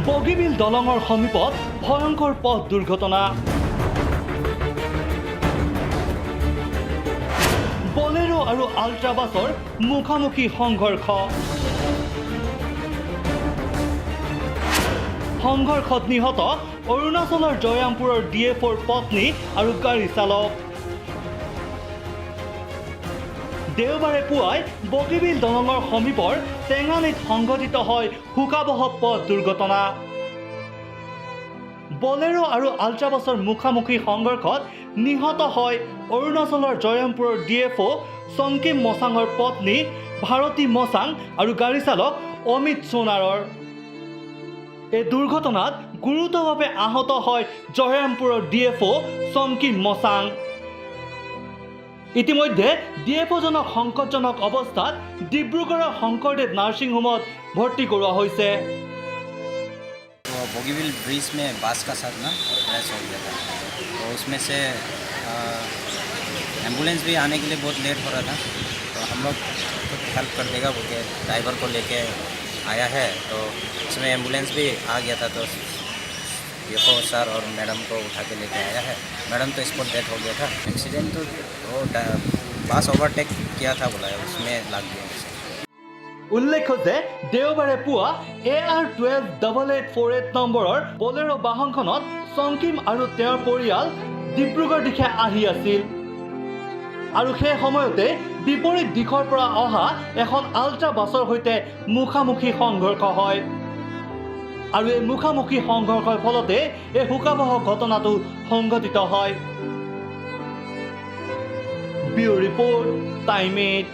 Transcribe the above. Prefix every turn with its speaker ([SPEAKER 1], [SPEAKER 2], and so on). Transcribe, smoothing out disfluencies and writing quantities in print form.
[SPEAKER 1] বগীবিল দলঙৰ সমীপত ভয়ংকৰ পথ দুৰ্ঘটনা। বলেৰো আৰু আল্ট্ৰা বাছৰ মুখামুখি সংঘৰ্ষ। সংঘৰ্ষত নিহত অৰুণাচলৰ জয়ৰামপুৰৰ DFOৰ পত্নী আৰু গাড়ী চালক। দেওবাৰে পুৱাই বগীবিল দলঙৰ সমীপৰ টেঙানীত সংঘটিত হয় শোকাবহ পথ দুৰ্ঘটনা। বলেৰো আৰু আল্ট্ৰা বাছৰ মুখামুখি সংঘৰ্ষত নিহত হয় অৰুণাচলৰ জয়ৰামপুৰৰ DFO চংকিম মচাঙৰ পত্নী ভাৰতী মচাং আৰু গাড়ী চালক অমিত সোণাৰৰ। এই দুৰ্ঘটনাত গুৰুতৰভাৱে আহত হয় জয়ৰামপুৰৰ DFO চংকিম মচাং। ইতিমধ্যে DFOজনক সংকটজনক অৱস্থাত ডিব্ৰুগড়ৰ শংকৰদেৱ নাৰ্ছিং হোমত ভৰ্তি কৰোৱা হৈছে।
[SPEAKER 2] बोगीबिल ब्रिज में बस का साथ ना क्रैश हो गया था, तो उसमें से एम्बुलेंस भी आने के लिए बहुत लेट हो रहा था, तो हम लोग कुछ हेल्प कर देगा बोल के ड्राइवर को लेके आया है। तो उसमें एम्बुलेंस भी आ गया था, तो DFO सर और मैडम को उठा के लेके आया है। मैडम तो स्पॉट डेथ हो गया था। एक्सीडेंट तो वो बस ओवरटेक किया था बोला है, उसमें लग गया।
[SPEAKER 1] উল্লেখ্য যে দেওবাৰে পুৱা AR128848 নম্বৰৰ বলেৰো বাহনখনত চংকিম আৰু তেওঁৰ পৰিয়াল ডিব্ৰুগড় দিশে আহি আছিল আৰু সেই সময়তে বিপৰীত দিশৰ পৰা অহা এখন আল্ট্ৰা বাছৰ সৈতে মুখামুখি সংঘৰ্ষ হয় আৰু এই মুখামুখি সংঘৰ্ষৰ ফলতে এই শোকাবহ ঘটনাটো সংঘটিত হয়। Bureau report time 8।